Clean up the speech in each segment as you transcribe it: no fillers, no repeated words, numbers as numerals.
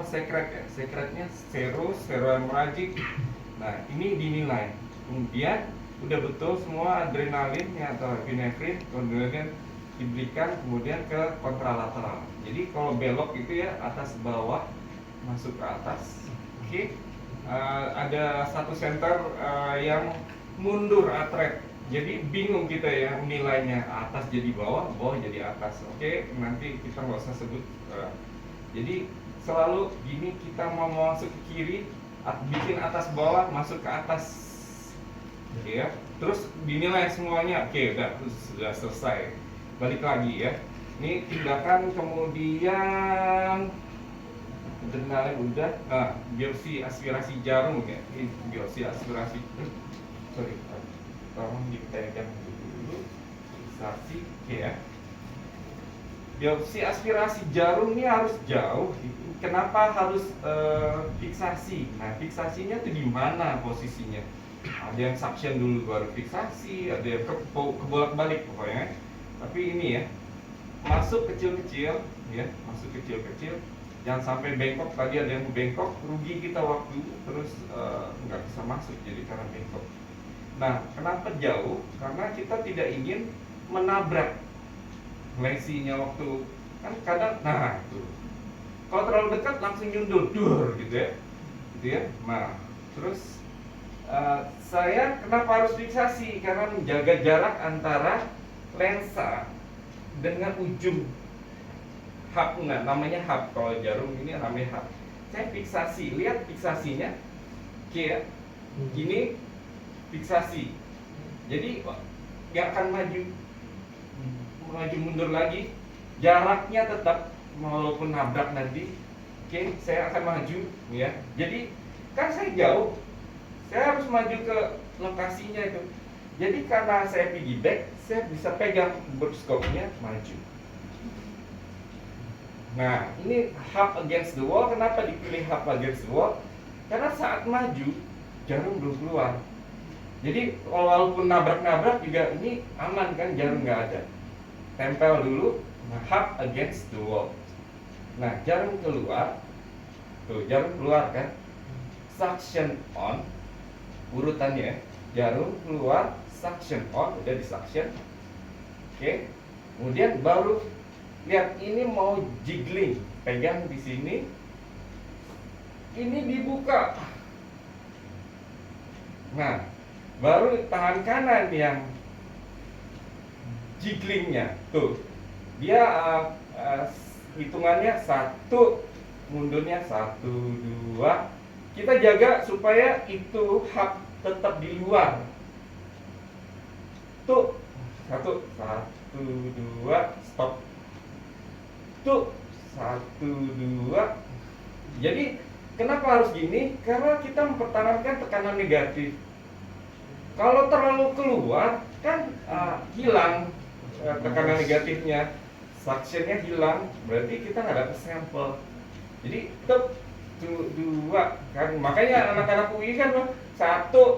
secret ya, secretnya zero hemorrhagic. Nah ini dinilai, kemudian udah betul semua adrenalin ya, atau epinefrin kemudian diberikan kemudian ke kontralateral. Jadi kalau belok itu ya atas bawah masuk ke atas. Oke. Ada satu center yang mundur atret, jadi bingung kita ya nilainya, atas jadi bawah, bawah jadi atas. Oke, nanti kita nggak usah sebut. Jadi selalu gini, kita mau masuk ke kiri, bikin atas bawah, masuk ke atas. Oke ya, terus dinilai semuanya. Oke, sudah selesai. Balik lagi ya. Ini tindakan kemudian adrenalin udah, biopsi aspirasi jarum ya. Ini biopsi aspirasi. Sorry, tolong dipegang dulu. Aspirasi, oke ya. Biopsi aspirasi jarum ini harus jauh. Kenapa harus fiksasi? Nah, fiksasinya tuh di mana posisinya? Ada yang suction dulu baru fiksasi, ada yang kebolak-balik pokoknya. Tapi ini ya, masuk kecil-kecil ya, masuk kecil-kecil. Jangan sampai bengkok, tadi ada yang bengkok, rugi kita waktu, terus nggak bisa masuk jadi karena bengkok. Nah, kenapa jauh? Karena kita tidak ingin menabrak lesinya waktu, kan kadang, nah itu. Kalau terlalu dekat langsung nyundul, gitu ya. Gitu ya. Nah, terus saya kenapa harus fiksasi? Karena menjaga jarak antara lensa dengan ujung hub, namanya hub. Kalau jarum ini namanya hub. Saya fiksasi, lihat fiksasinya, oke ya. Gini fiksasi. Jadi nggak akan maju mundur lagi. Jaraknya tetap walaupun nabrak nanti. Oke, saya akan maju ya. Jadi kan saya jauh, saya harus maju ke lokasinya itu. Jadi karena saya piggyback, saya bisa pegang bookskopnya maju. Nah, ini hub against the wall. Kenapa dipilih hub against the wall? Karena saat maju, jarum belum keluar. Jadi walaupun nabrak-nabrak juga ini aman kan, jarum nggak ada. Tempel dulu, nah, hub against the wall. Nah, jarum keluar. Tuh, jarum keluar kan. Suction on. Urutannya, jarum keluar, suction on, udah di suction. Oke. Kemudian baru lihat ini mau jiggling, pegang di sini, ini dibuka. Nah, baru tangan kanan yang jigglingnya, tuh dia hitungannya 1, mundurnya 1, 2. Kita jaga supaya itu hub tetap di luar. Tuh 1, 2, stop. Tuh 1, 2. Jadi kenapa harus gini? Karena kita mempertahankan tekanan negatif. Kalau terlalu keluar kan hilang tekanan negatifnya, suctionnya hilang, berarti kita nggak dapat sampel. Jadi tuh 2 kan, makanya anak-anak UI kan 1, 2,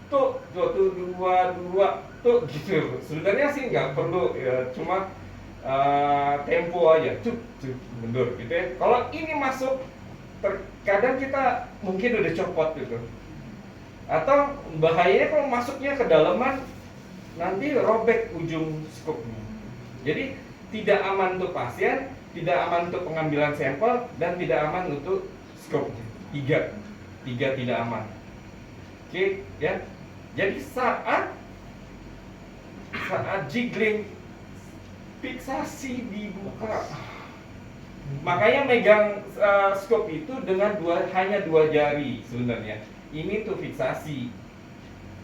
tuh 1, 2, 2 tuh gitu. Sebenarnya sih nggak perlu ya, cuma tempo aja, cuk mundur gitu ya. Kalau ini masuk, terkadang kita mungkin udah copot gitu, atau bahayanya kalau masuknya ke dalaman nanti robek ujung skopnya. Jadi tidak aman untuk pasien, tidak aman untuk pengambilan sampel, dan tidak aman untuk skopnya. Tiga tidak aman. Oke ya. Jadi saat jiggling, fiksasi dibuka. Makanya megang skop itu dengan hanya 2 jari sebenarnya. Ini tuh fiksasi.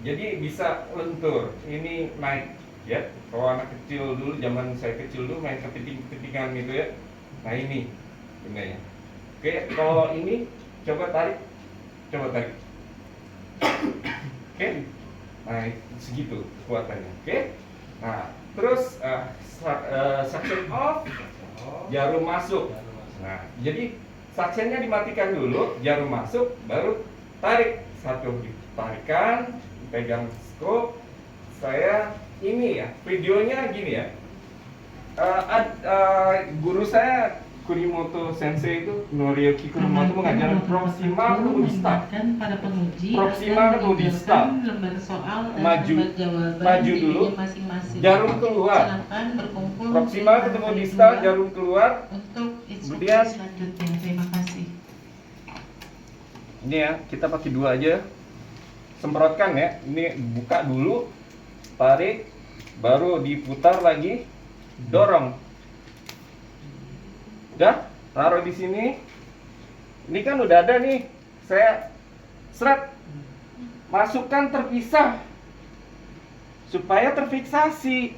Jadi bisa lentur. Ini naik ya. Kalau anak kecil dulu, zaman saya kecil dulu main kepiting-kepitingan gitu ya. Nah ini benarnya. Oke, kalau ini coba tarik. Oke. Nah, segitu kekuatannya. Oke. Nah, terus suction off, jarum masuk. Nah, jadi suctionnya dimatikan dulu, jarum masuk, baru tarik. 1 ditarikan, pegang skop. Saya ini ya, videonya gini ya. Guru saya Kurimoto Sensei itu, Noriyuki Kurimoto mengajarkan proximal ketemu distal. Para penguji Proximal ketemu distal. lembar soal dan Maju, lembar jawaban maju di dulu. meja masing-masing. Jarum keluar. Silakan berkumpul Proximal di ketemu lantai distal, 2 jarum keluar. untuk instruksi Kemudian selanjutnya. Terima kasih. ini ya, kita pakai 2 aja. Semprotkan ya. Ini buka dulu, tarik, baru diputar lagi, dorong. Udah, taruh di sini. Ini kan udah ada nih. Saya seret, masukkan terpisah supaya terfiksasi.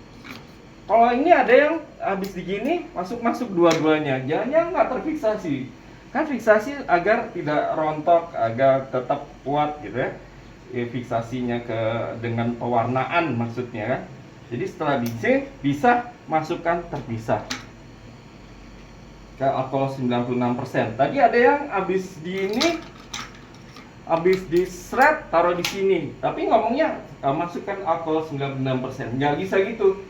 Kalau ini ada yang habis digini masuk dua-duanya, jangan nggak terfiksasi. Kan fiksasi agar tidak rontok, agar tetap kuat gitu ya. Fiksasinya dengan pewarnaan maksudnya kan. Jadi setelah bisa masukkan terpisah ke alkohol 96%. Tadi ada yang habis di shred taruh di sini, tapi ngomongnya masukkan alkohol 96%. Nggak bisa gitu.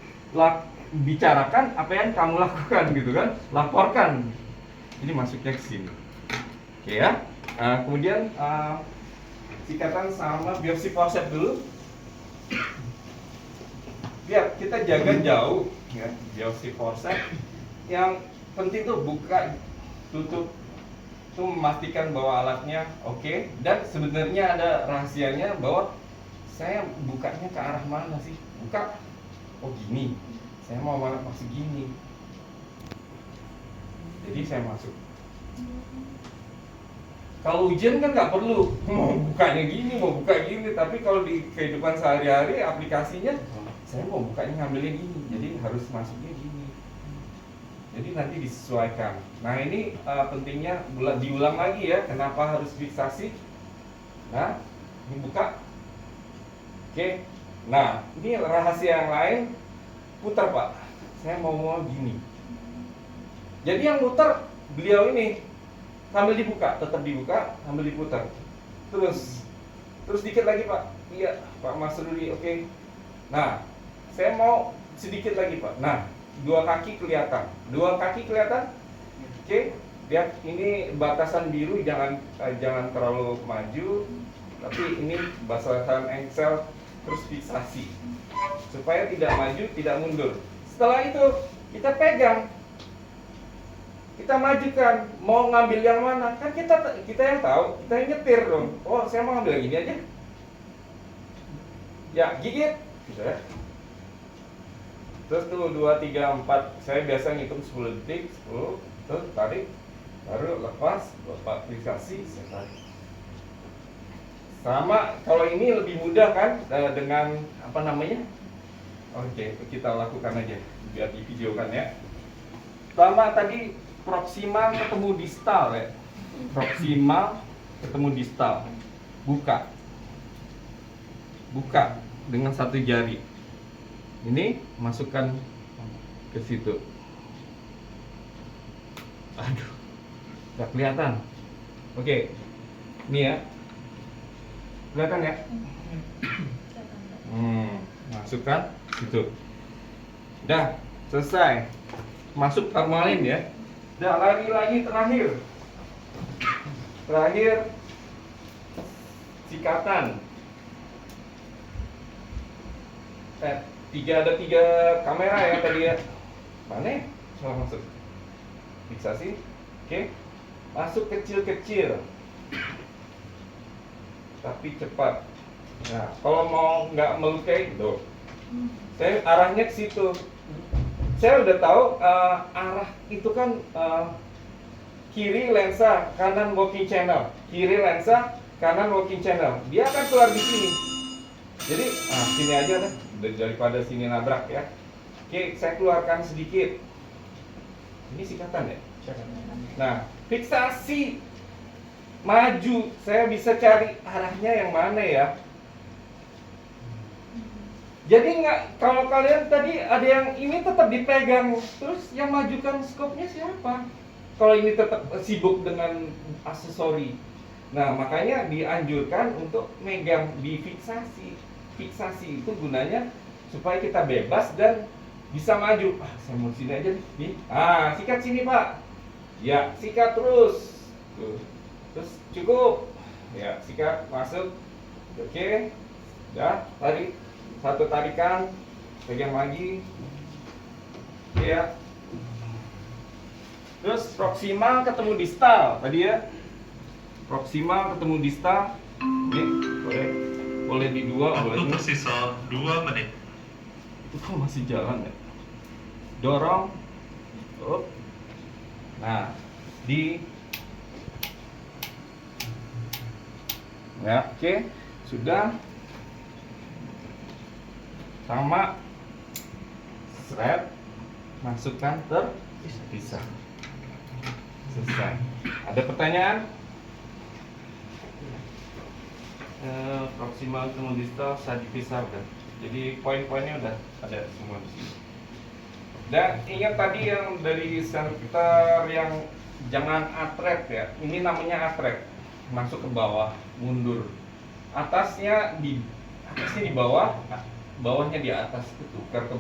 Bicarakan apa yang kamu lakukan gitu kan, laporkan. Ini masuknya ke sini. Oke ya. Kemudian sikatan sama biopsi forceps dulu. Biar kita jaga jauh ya, biopsi forceps. Yang penting tuh buka, tutup, tuh memastikan bahwa alatnya oke. Dan sebenarnya ada rahasianya bahwa saya bukanya ke arah mana sih? Buka, oh gini. Saya mau masuk gini. Jadi saya masuk. Kalau ujian kan nggak perlu mau bukanya gini, mau buka gini. Tapi kalau di kehidupan sehari-hari aplikasinya, saya mau bukanya ngambilnya gini. Jadi harus masuknya gini. Jadi nanti disesuaikan. Nah ini pentingnya diulang lagi ya. Kenapa harus fiksasi? Nah, ini buka. Oke. Nah, ini rahasia yang lain. Putar Pak. Saya mau gini. Jadi yang muter beliau ini sambil dibuka, tetap dibuka, sambil diputar. Terus dikit lagi Pak. Iya, Pak Mas Rudi. Oke. Nah, saya mau sedikit lagi Pak. Nah, 2 kaki kelihatan. 2 kaki kelihatan? Oke. Lihat ini batasan biru, jangan terlalu maju. Tapi ini batasan engsel, terus fiksasi. Supaya tidak maju, tidak mundur. Setelah itu kita pegang. Kita majukan, mau ngambil yang mana? Kan kita yang tahu, kita yang nyetir dong. Oh, saya mau ngambil yang ini aja. Ya, gigit. Bisa ya? Terus tuh 2, 3, 4. Saya biasa ngitung 10 detik, 10. Terus tarik, baru lepas, fiksasi, saya tarik. Sama, kalau ini lebih mudah kan dengan apa namanya? Oke, kita lakukan aja biar di videokan ya. Sama tadi proximal ketemu distal ya. Proximal ketemu distal. Buka dengan 1 jari. Ini masukkan ke situ. Aduh, nggak kelihatan. Oke, ini ya. Kelihatan ya? Masukkan situ. Udah, selesai. Masuk formalin ya. Udah, lagi terakhir. Sikatan. Ada 3 kamera ya tadi ya. Mana? Coba masuk. Fiksasi. Oke. Masuk kecil-kecil. Tapi cepat. Nah, kalau mau nggak melukai tuh. Saya arahnya ke situ. Saya udah tahu arah itu kan kiri lensa, kanan walking channel. Kiri lensa, kanan walking channel. Dia akan keluar di sini. Jadi, sini aja deh, daripada sini nabrak ya. Oke, saya keluarkan sedikit. Ini sikatan ya? Nah, fiksasi. Maju, saya bisa cari arahnya yang mana ya. Jadi kalau kalian tadi ada yang ini tetap dipegang, terus yang majukan skopnya siapa? Kalau ini tetap sibuk dengan aksesori. Nah, makanya dianjurkan untuk megang di fiksasi. Fiksasi itu gunanya supaya kita bebas dan bisa maju. Saya mau sini aja nih. Sikat sini Pak. Ya, sikat terus. Tuh. Terus cukup. Ya, sikat masuk. Oke. Ya, tarik. Satu tarikan. Pegang lagi. Ya. Terus proksimal ketemu distal tadi ya. Proksimal ketemu distal. Ini boleh di dua, boleh Waktu ini. tersisa 2 menit. Itu masih jalan ya. Dorong. Up. Nah, ya, oke. Sudah. Sama seret, masukkan terpisah. Selesai. Ada pertanyaan? Proksimal ketemu distal saat dipisah udah. Jadi poin-poinnya udah ada semua di sini. Dan ingat tadi yang dari center yang jangan atret ya. Ini namanya atret. Masuk ke bawah, mundur. Atasnya di bawah, bawahnya di atas, tukar ke